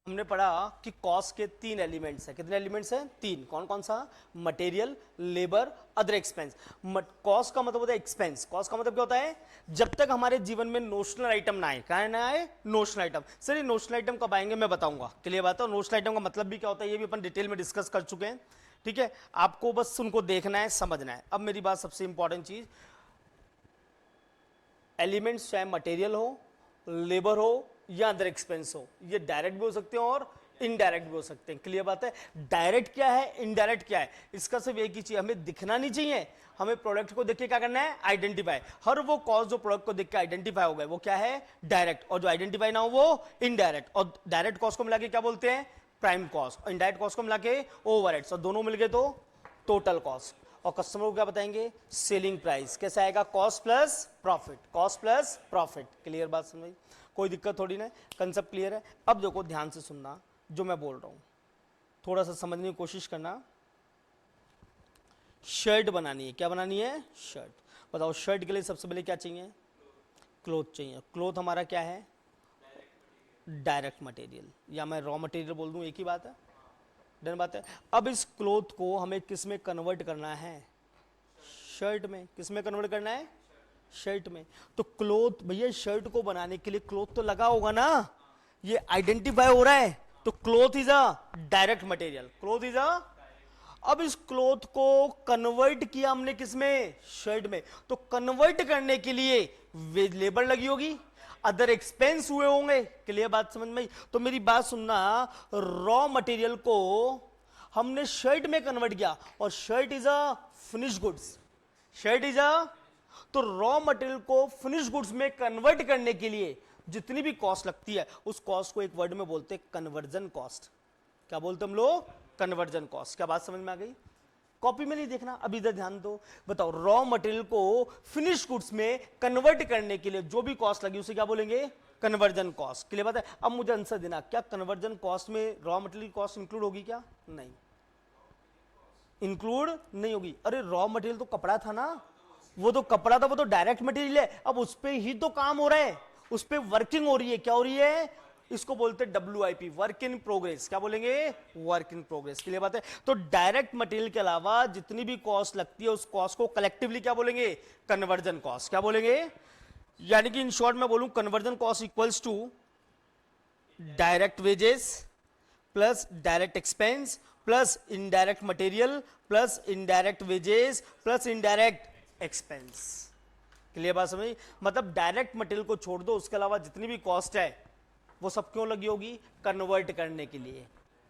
हमने पढ़ा कि कॉस्ट के 3 एलिमेंट्स हैं। कितने एलिमेंट्स हैं? 3। कौन कौन सा? Material, labour, other expense. Cost का मतलब होता है एक्सपेंस। कॉस्ट का मतलब क्या होता है? जब तक हमारे जीवन में नोशनल आइटम ना आए। क्या ना आए? Notional item. सर ये नोशनल आइटम कब आएंगे मैं बताऊंगा। क्लियर बात है? नोशनल आइटम का मतलब भी क्या होता है ये भी अपन डिटेल में डिस्कस कर चुके हैं। ठीक है, आपको बस उनको देखना है, समझना है। अब मेरी बात, सबसे इंपॉर्टेंट चीज, एलिमेंट्स चाहे मटेरियल हो, लेबर हो या अदर एक्सपेंस हो, ये डायरेक्ट भी हो सकते हैं और इनडायरेक्ट भी हो सकते हैं। क्लियर बात है? डायरेक्ट क्या है, इनडायरेक्ट क्या है, इसका सिर्फ एक ही चीज, हमें दिखना नहीं चाहिए। हमें प्रोडक्ट को देख के क्या करना है? आइडेंटिफाई। हर वो कॉस्ट जो प्रोडक्ट को देख के आइडेंटिफाई हो गए वो क्या है? डायरेक्ट। और जो आइडेंटिफाई ना हो वो इनडायरेक्ट। और डायरेक्ट कॉस्ट को मिला के क्या बोलते हैं? Prime cost. और इनडायरेक्ट कॉस्ट को मिला के ओवरहेड्स। और दोनों मिल गए तो टोटल कॉस्ट। और कस्टमर को क्या बताएंगे? Selling price. कैसे आएगा? Cost plus profit. Cost plus profit. Clear बात समझ? कोई दिक्कत थोड़ी ना, कंसेप्ट क्लियर है। अब देखो ध्यान से सुनना जो मैं बोल रहा हूं, थोड़ा सा समझने की कोशिश करना। शर्ट बनानी है। क्या बनानी है? शर्ट। बताओ शर्ट के लिए सबसे पहले क्या चाहिए? क्लोथ चाहिए। क्लोथ हमारा क्या है? डायरेक्ट मटेरियल, या मैं रॉ मटेरियल बोल दूं, एक ही बात है। डन बात है। अब इस क्लोथ को हमें किस में कन्वर्ट करना है? शर्ट में। किस में कन्वर्ट करना है? शर्ट में। तो क्लोथ, भैया शर्ट को बनाने के लिए क्लोथ तो लगा होगा ना, ये आइडेंटिफाई हो रहा है। तो cloth is a direct material. Cloth is a, अब इस क्लोथ को कन्वर्ट किया हमने किस में? शर्ट में। तो कन्वर्ट करने के लिए लेबर लगी होगी, अदर एक्सपेंस हुए होंगे। क्लियर बात समझ में? तो मेरी बात सुनना, रॉ मटेरियल को हमने शर्ट में कन्वर्ट किया, और shirt is a finish goods. Shirt is a, तो रॉ मटेरियल को फिनिश गुड्स में कन्वर्ट करने के लिए जितनी भी कॉस्ट लगती है उस कॉस्ट को एक वर्ड में बोलते हैं कन्वर्जन कॉस्ट। क्या बोलते हम लोग? Conversion cost. क्या बात समझ में आ गई? कॉपी में नहीं देखना, अभी इधर ध्यान दो। बताओ रॉ मटेरियल को फिनिश गुड्स में कन्वर्ट करने के लिए जो भी कॉस्ट लगी उसे क्या बोलेंगे? Conversion cost. क्लियर बात है? अब मुझे आंसर देना, क्या कन्वर्जन कॉस्ट में रॉ मटेरियल कॉस्ट इंक्लूड होगी क्या? नहीं, इंक्लूड नहीं होगी। अरे रॉ मटेरियल तो कपड़ा था ना, वो तो कपड़ा था, वो तो डायरेक्ट मटेरियल है। अब उस पर ही तो काम हो रहा है, उस पर वर्किंग हो रही है। क्या हो रही है? इसको बोलते हैं WIP, वर्क इन प्रोग्रेस। क्या बोलेंगे? Work in progress. के लिए बात है। तो डायरेक्ट मटेरियल के अलावा जितनी भी कॉस्ट लगती है उस कॉस्ट को कलेक्टिवली क्या बोलेंगे? Conversion cost. क्या बोलेंगे? यानी कि इन शॉर्ट में बोलूं, conversion cost equals to direct wages plus direct expense plus indirect material plus indirect wages plus indirect expense. Clear बात समझ? मतलब डायरेक्ट मटेरियल को छोड़ दो, उसके अलावा जितनी भी कॉस्ट है वो सब क्यों लगी होगी? कन्वर्ट करने के लिए।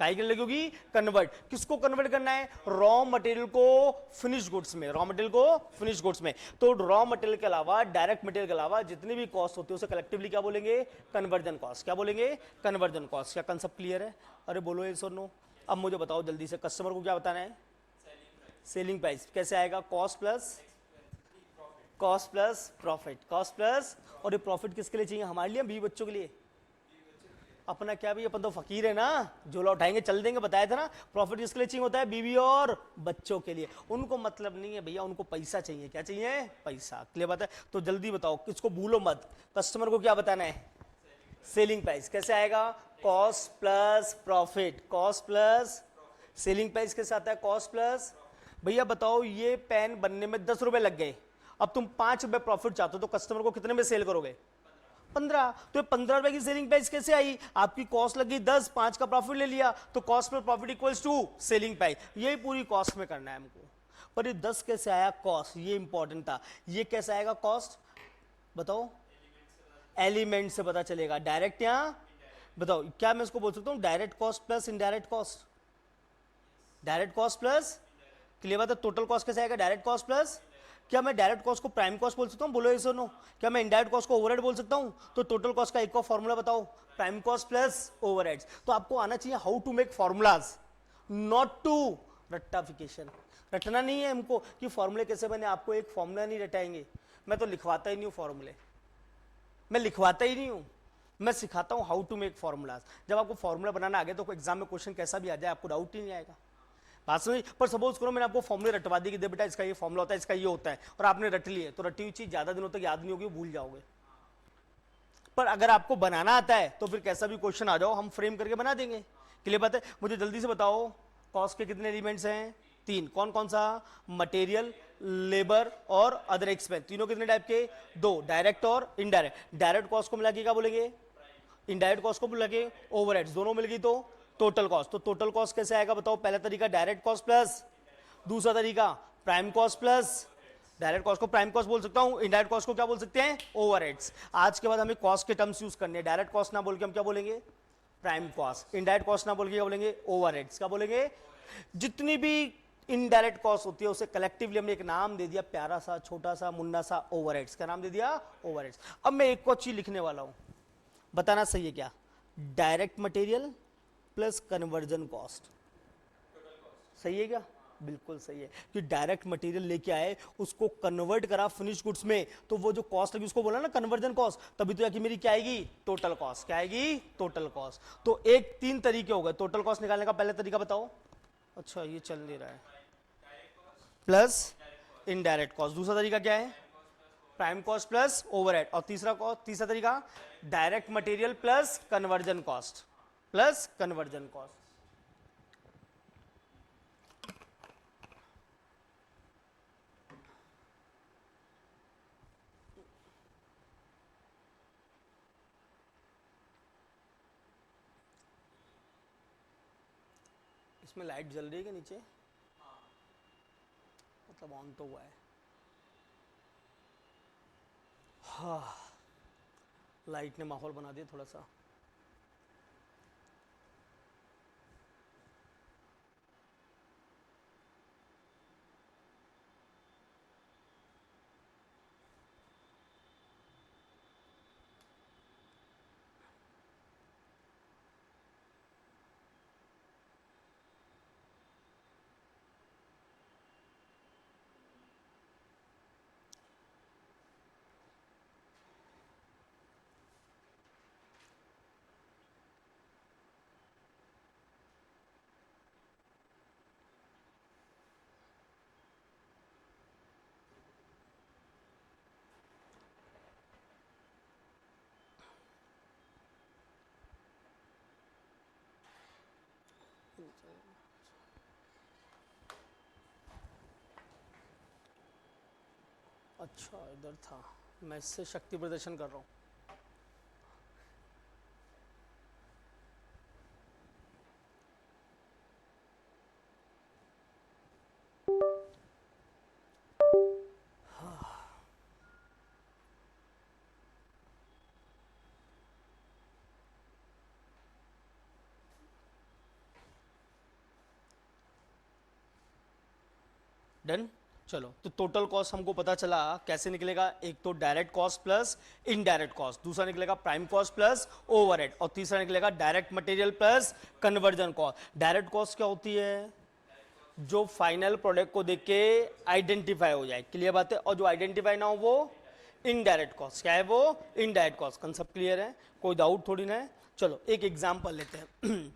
काहे के लिए लगी होगी? कन्वर्ट। किसको कन्वर्ट करना है? रॉ मटेरियल को फिनिश गुड्स में। रॉ मटेरियल को फिनिश गुड्स में। तो रॉ मटेरियल के अलावा, डायरेक्ट मटेरियल के अलावा जितनी भी कॉस्ट होती है उसे कलेक्टिवली क्या बोलेंगे? Conversion cost. क्या बोलेंगे? Conversion cost. क्या कंसेप्ट क्लियर है? अरे बोलो ये सुनो। अब मुझे बताओ जल्दी से, कस्टमर को क्या बताना है? Selling price. कैसे आएगा? Cost plus profit. Cost plus, और ये प्रॉफिट किसके लिए चाहिए? हमारे लिए, 20 बच्चों के लिए। अपना क्या भी, अपन तो फकीर है ना, झोला उठाएंगे चल देंगे। बताया था ना, प्रॉफिट किसके लिए चाहिए होता है? बीवी और बच्चों के लिए। उनको मतलब नहीं है भैया, उनको पैसा चाहिए। क्या चाहिए? पैसा। क्लियर बात है? तो जल्दी बताओ, किसको भूलो मत, कस्टमर को क्या बताना है? Selling price. कैसे आएगा? Cost plus profit. Cost plus selling price कैसे आता है? Cost plus. भैया बताओ, ये पेन बनने में 10 रुपए लग गए, अब तुम 5 रुपए प्रॉफिट चाहते हो तो कस्टमर को कितने में सेल करोगे? 15। तो 15 रुपए की सेलिंग प्राइस कैसे आई? आपकी कॉस्ट लगी 10, 5 का प्रॉफिट ले लिया, तो cost plus profit equals to selling price. यही पूरी कॉस्ट में करना है हमको। पर ये 10 कैसे आया? कॉस्ट, ये इंपॉर्टेंट था। ये कैसे आएगा कॉस्ट? बताओ। एलिमेंट से पता चलेगा। डायरेक्ट या, बताओ क्या मैं इसको बोल सकता हूं? Direct cost plus indirect cost. Direct cost plus, clear बात है? टोटल कॉस्ट कैसे आएगा? Direct cost plus. क्या मैं डायरेक्ट कॉस्ट को प्राइम कॉस्ट बोल सकता हूं? बोलो yes or no। क्या मैं इनडायरेक्ट कॉस्ट को ओवरहेड बोल सकता हूं? तो टोटल कॉस्ट का एक और फॉर्मूला बताओ, प्राइम कॉस्ट प्लस ओवरहेड्स। तो आपको आना चाहिए how to make formulas, not to रट्टाफिकेशन। रटना नहीं है हमको कि फॉर्मूले कैसे बने, आपको एक फॉर्मूला नहीं रटाएंगे। मैं तो लिखवाता ही नहीं हूं फॉर्मूले, मैं लिखवाता ही नहीं हूं, मैं सिखाता हूं हाउ टू मेक फॉर्मूलाज। जब आपको फॉर्मूला बनाना आ गया तो एग्जाम में क्वेश्चन कैसा भी आ जाए आपको डाउट ही नहीं आएगा। बात समझ? पर सपोज करो मैंने आपको फॉर्मूले रटवा दी कि दे बेटा इसका ये फॉर्मूला होता है, इसका ये होता है, और आपने रट लिए, तो रटी हुई चीज ज्यादा दिनों तक याद नहीं होगी, भूल जाओगे। पर अगर आपको बनाना आता है तो फिर कैसा भी क्वेश्चन आ जाओ हम फ्रेम करके बना देंगे। क्लियर बात है? मुझे जल्दी से बताओ कॉस्ट के कितने एलिमेंट्स हैं? 3। कौन कौन सा? मटेरियल, लेबर और अदर एक्सपेंस। तीनों कितने टाइप के? 2, डायरेक्ट और इनडायरेक्ट। डायरेक्ट कॉस्ट को मिला के क्या बोलेंगे? इनडायरेक्ट कॉस्ट को मिला के ओवरहेड्स। दोनों मिल गई तो टोटल कॉस्ट। तो टोटल कॉस्ट कैसे आएगा बताओ? पहला तरीका डायरेक्ट कॉस्ट प्लस, दूसरा तरीका prime cost plus. Direct cost को प्राइम कॉस्ट बोल सकता हूं, इनडायरेक्ट कॉस्ट को क्या बोल सकते हैं? ओवरहेड्स। आज के बाद हमें कॉस्ट के टर्म्स यूज करने हैं। डायरेक्ट कॉस्ट ना बोल के हम क्या बोलेंगे? Prime cost. इनडायरेक्ट कॉस्ट ना बोल के क्या बोलेंगे? ओवरहेड्स। क्या बोलेंगे? जितनी भी इनडायरेक्ट कॉस्ट होती है उसे कलेक्टिवली हमने एक नाम दे दिया, प्यारा सा छोटा सा मुन्ना सा, ओवरहेड्स। का नाम दे दिया ओवरहेड्स। अब मैं एक और चीज लिखने वाला हूं, बताना सही है क्या? Direct material plus conversion cost. सही है क्या? बिल्कुल सही है। कि डायरेक्ट मटेरियल लेके आए, उसको कन्वर्ट करा फिनिश गुड्स में, तो वो जो कॉस्ट लगी उसको बोला ना कन्वर्जन कॉस्ट, तभी तो मेरी क्या आएगी? Total cost. क्या आएगी? Total cost. तो एक 3 तरीके हो गए टोटल कॉस्ट निकालने का। पहला तरीका बताओ। अच्छा ये चल नहीं रहा है। Plus indirect cost. दूसरा तरीका क्या है? Prime cost plus overhead. और तीसरा तरीका direct material plus conversion cost. Plus conversion cost. इसमें लाइट जल रही है क्या नीचे? मतलब ऑन तो हुआ है। हाँ, लाइट ने माहौल बना दिया थोड़ा सा। अच्छा इधर था, मैं इससे शक्ति प्रदर्शन कर रहा हूँ। डन। चलो तो टोटल कॉस्ट हमको पता चला कैसे निकलेगा। एक तो direct cost plus indirect cost, दूसरा निकलेगा प्राइम कॉस्ट प्लस ओवरहेड, और तीसरा निकलेगा direct material plus conversion cost. Direct cost क्या होती है? जो फाइनल प्रोडक्ट को देख के आइडेंटिफाई हो जाए। क्लियर बात है? और जो आइडेंटिफाई ना हो वो इनडायरेक्ट कॉस्ट। क्या है वो? Indirect cost. कंसेप्ट क्लियर है? कोई डाउट थोड़ी ना है। चलो एक एग्जांपल लेते हैं।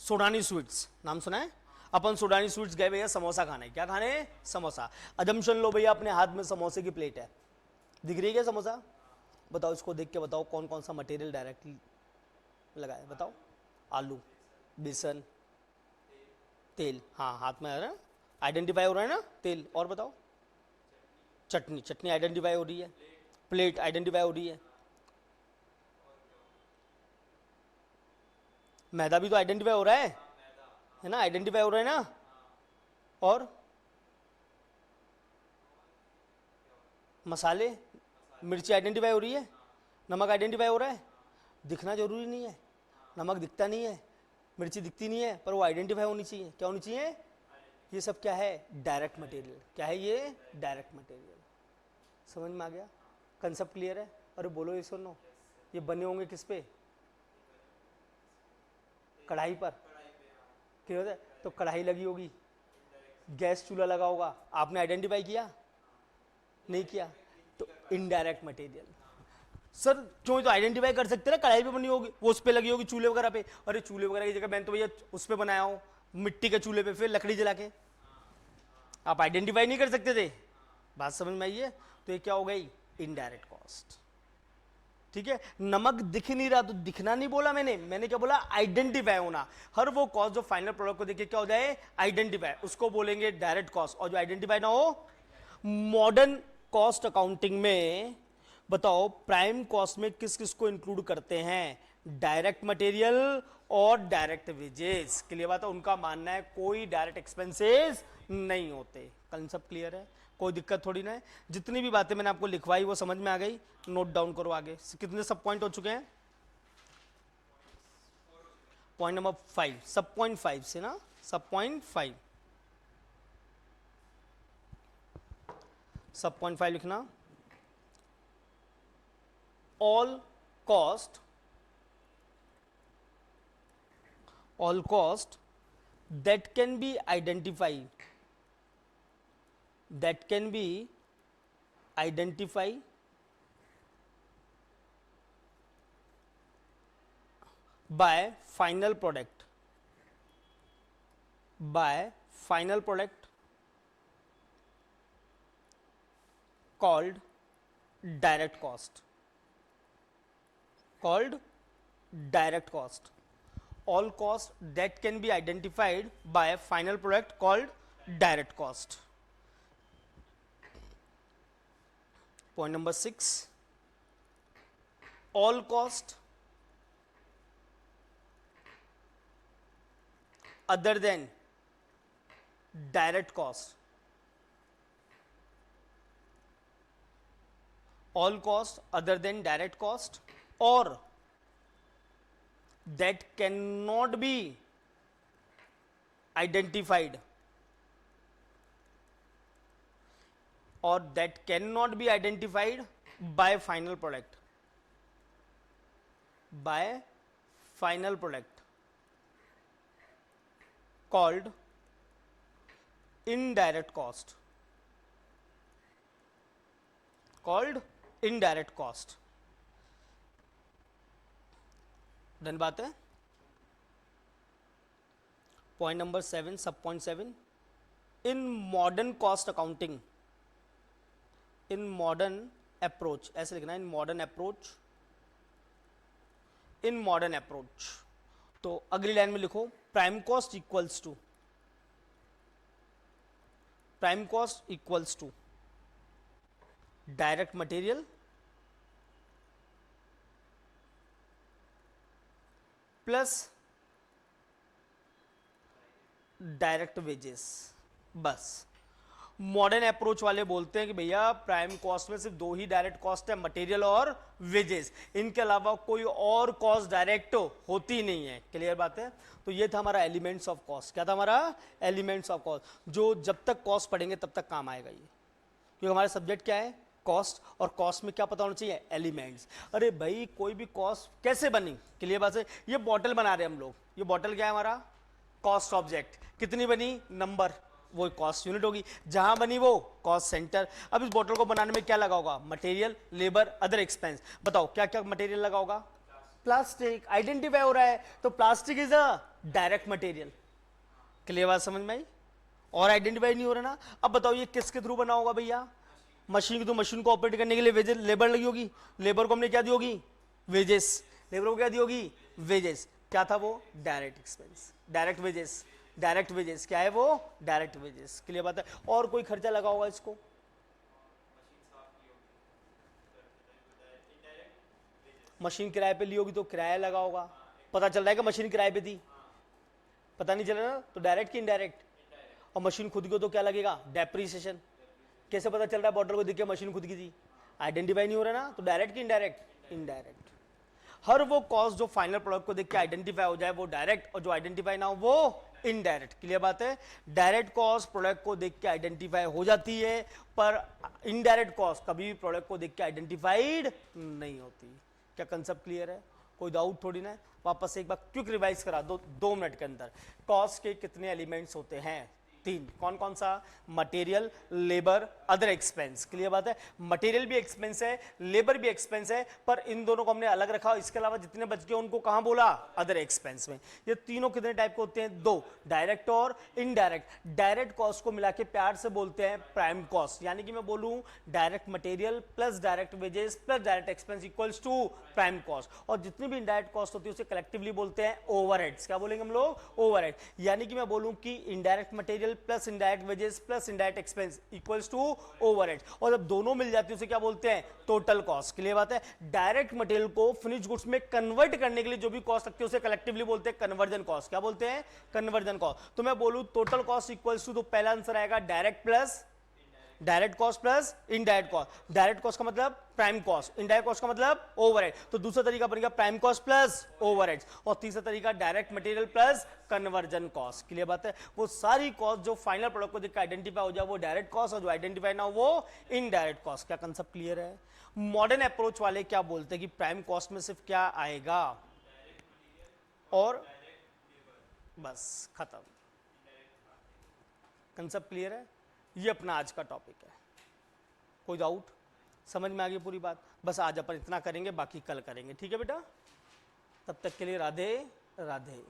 सोडानी स्वीट्स नाम सुना है? अपन सोडानी स्वीट्स गए भैया समोसा खाने। क्या खाने? समोसा। अजम्पशन लो भैया अपने हाथ में समोसे की प्लेट है, दिख रही है क्या समोसा? बताओ इसको देख के बताओ कौन कौन सा मटेरियल डायरेक्टली लगा है? बताओ। आलू, बेसन, तेल। हाँ हाथ में आ रहा है, आइडेंटिफाई हो रहा है ना तेल। और बताओ। चटनी, चटनी आइडेंटिफाई हो रही है। प्लेट आइडेंटिफाई हो रही है। मैदा भी तो आइडेंटिफाई हो रहा है ना? आइडेंटिफाई हो रहा है ना? और मसाले, मिर्ची आइडेंटिफाई हो रही है। नमक आइडेंटिफाई हो रहा है। दिखना जरूरी नहीं है, नमक दिखता नहीं है, मिर्ची दिखती नहीं है, पर वो आइडेंटिफाई होनी चाहिए। क्या होनी चाहिए? ये सब क्या है? Direct material. क्या है ये? Direct material. समझ में आ गया? कंसेप्ट क्लियर है? अरे बोलो ये सुनो, ये बने होंगे किस पे? कढ़ाई पर। क्या होता है? तो कढ़ाई लगी होगी, गैस चूल्हा लगा होगा, आपने आइडेंटिफाई किया? नहीं किया, तो इनडायरेक्ट मटेरियल। सर क्यों? तो आइडेंटिफाई कर सकते ना, कढ़ाई पे बनी होगी, वो उस पे लगी होगी चूल्हे वगैरह पे। अरे चूल्हे वगैरह की जगह मैंने तो भैया उस पे बनाया हूँ, मिट्टी के चूल्हे पे, फिर लकड़ी जला के। आप आइडेंटिफाई नहीं कर सकते थे। बात समझ में आई है? तो ये क्या हो गई? Indirect cost. ठीक है, नमक दिख नहीं रहा तो दिखना नहीं बोला मैंने क्या बोला, आइडेंटिफाई होना। हर वो कॉस्ट जो फाइनल प्रोडक्ट को देखे क्या हो जाए, आइडेंटिफाई, उसको बोलेंगे डायरेक्ट कॉस्ट। और जो आइडेंटिफाई ना हो, मॉडर्न कॉस्ट अकाउंटिंग में बताओ प्राइम कॉस्ट में किस किस को इंक्लूड करते हैं, डायरेक्ट मटेरियल और डायरेक्ट वेजेस। क्लियर बात है, उनका मानना है कोई डायरेक्ट एक्सपेंसेस नहीं होते। कंसेप्ट क्लियर है, कोई दिक्कत थोड़ी ना है। जितनी भी बातें मैंने आपको लिखवाई वो समझ में आ गई, नोट डाउन करो आगे। कितने सब पॉइंट हो चुके हैं, पॉइंट नंबर 5, सब पॉइंट 5 से ना, सब पॉइंट 5, सब पॉइंट 5 लिखना। all cost that can be identified by final product called direct cost, all cost that can be identified by a final product called direct cost. Point number 6, all cost other than direct cost, all cost other than direct cost or that cannot be identified by final product called indirect cost, done बात है। Point number 7, सब point 7, in modern cost accounting, in modern approach, ऐसे लिखना है, in modern approach. तो अगली line में लिखो prime cost equals to direct material plus direct wages. बस मॉडर्न अप्रोच वाले बोलते हैं कि भैया प्राइम कॉस्ट में सिर्फ 2 ही डायरेक्ट कॉस्ट है, मटेरियल और वेजेस, इनके अलावा कोई और कॉस्ट डायरेक्ट होती नहीं है। क्लियर बात है। तो ये था हमारा एलिमेंट्स ऑफ कॉस्ट। क्या था हमारा एलिमेंट्स ऑफ कॉस्ट, जो जब तक कॉस्ट पढ़ेंगे तब तक काम आएगा ये, क्योंकि हमारा सब्जेक्ट क्या है, कॉस्ट। और कॉस्ट में क्या पता होना चाहिए, एलिमेंट्स। अरे भाई कोई भी कॉस्ट कैसे बनी, क्लियर बात है। ये बॉटल बना रहे हैं हम लोग, ये बॉटल क्या है हमारा, कॉस्ट ऑब्जेक्ट। कितनी बनी, नंबर, वो कॉस्ट यूनिट होगी। जहां बनी वो कॉस्ट सेंटर। अब इस बॉटल को बनाने में क्या लगा होगा, मटेरियल, लेबर, अदर एक्सपेंस। बताओ क्या क्या मटेरियल लगा होगा, प्लास्टिक। आइडेंटिफाई हो रहा है तो plastic is a direct material. Clear बात समझ में आई। और आइडेंटिफाई नहीं हो रहा ना। अब बताओ ये किसके थ्रू बना होगा भैया, मशीन की। तो मशीन को ऑपरेट करने के लिए वेजेस, लेबर लगी होगी। लेबर को हमने क्या दी होगी, वेजेस। लेबर को क्या दी होगी, वेजेस। क्या था वो, direct expense, direct wages. Direct wages क्या है वो, डायरेक्ट वेजेस। क्लियर बात है। और कोई खर्चा लगा होगा इसको, मशीन किराए पे ली होगी तो किराया लगा होगा। पता चल रहा है कि मशीन किराए पे थी, पता नहीं चल रहा ना, तो डायरेक्ट की इनडायरेक्ट। और मशीन खुद की तो क्या लगेगा, डेप्रीसिएशन। कैसे पता चल रहा है, बॉटल को देख के मशीन खुद की थी, आइडेंटिफाई नहीं हो रहा ना, तो डायरेक्ट की इनडायरेक्ट, इनडायरेक्ट। हर वो कॉस्ट जो फाइनल प्रोडक्ट को देख के आइडेंटिफाई हो जाए वो डायरेक्ट, और जो आइडेंटिफाई ना हो वो इनडायरेक्ट। क्लियर बात है। डायरेक्ट कॉस्ट प्रोडक्ट को देख के आइडेंटिफाई हो जाती है, पर इनडायरेक्ट कॉस्ट कभी भी प्रोडक्ट को देख के आइडेंटिफाइड नहीं होती। क्या कंसेप्ट क्लियर है, कोई डाउट थोड़ी ना है। वापस एक बार क्विक रिवाइज करा दो 2 मिनट के अंदर। कॉस्ट के कितने एलिमेंट्स होते हैं, तीन। कौन कौन सा? Material, labour, other expense. Clear बात है? मटेरियल भी एक्सपेंस है, लेबर भी एक्सपेंस है, पर इन दोनों को हमने अलग रखा। इसके अलावा जितने बच गए उनको कहां बोला? अदर एक्सपेंस में। ये तीनों कितने टाइप के होते हैं? दो, डायरेक्ट और इनडायरेक्ट। डायरेक्ट कॉस्ट को मिला के प्यार से बोलते हैं प्राइम कॉस्ट। यानी कि मैं बोलूं direct material plus direct wages plus direct expense equals to prime cost. और जितनी भी इनडायरेक्ट कॉस्ट होती है उसे कलेक्टिवली बोलते हैं ओवरहेड्स। क्या बोलेंगे हम लोग? ओवरहेड। यानी कि मैं बोलूं कि indirect material plus indirect wages plus indirect expense equals to overhead. और जब दोनों मिल जाती है उसे क्या बोलते हैं? Total cost. क्लियर बात है? डायरेक्ट मटेरियल को फिनिश गुड्स में कन्वर्ट करने के लिए जो भी कॉस्ट लगती है उसे कलेक्टिवली बोलते हैं कन्वर्जन कॉस्ट। क्या बोलते हैं? Conversion cost. तो मैं बोलूं टोटल कॉस्ट इक्वल्स टू, तो पहला आंसर आएगा direct plus direct cost plus indirect cost. Direct cost का मतलब प्राइम कॉस्ट, इनडायरेक्ट कॉस्ट का मतलब ओवरहेड। तो दूसरा तरीका बनेगा प्राइम कॉस्ट प्लस ओवरहेड्स, और तीसरा तरीका direct material plus conversion cost. Clear बात है? वो सारी कॉस्ट जो फाइनल प्रोडक्ट को देखकर आइडेंटिफाई हो जाए वो डायरेक्ट कॉस्ट, और जो आइडेंटिफाई ना हो वो इनडायरेक्ट कॉस्ट। क्या कंसेप्ट क्लियर है? मॉडर्न अप्रोच वाले क्या बोलते हैं कि प्राइम कॉस्ट में सिर्फ क्या आएगा, और बस खत्म। कंसेप्ट क्लियर है? ये अपना आज का टॉपिक है। कोई डाउट? समझ में आ गई पूरी बात? बस आज अपन इतना करेंगे, बाकी कल करेंगे। ठीक है बेटा? तब तक के लिए राधे राधे।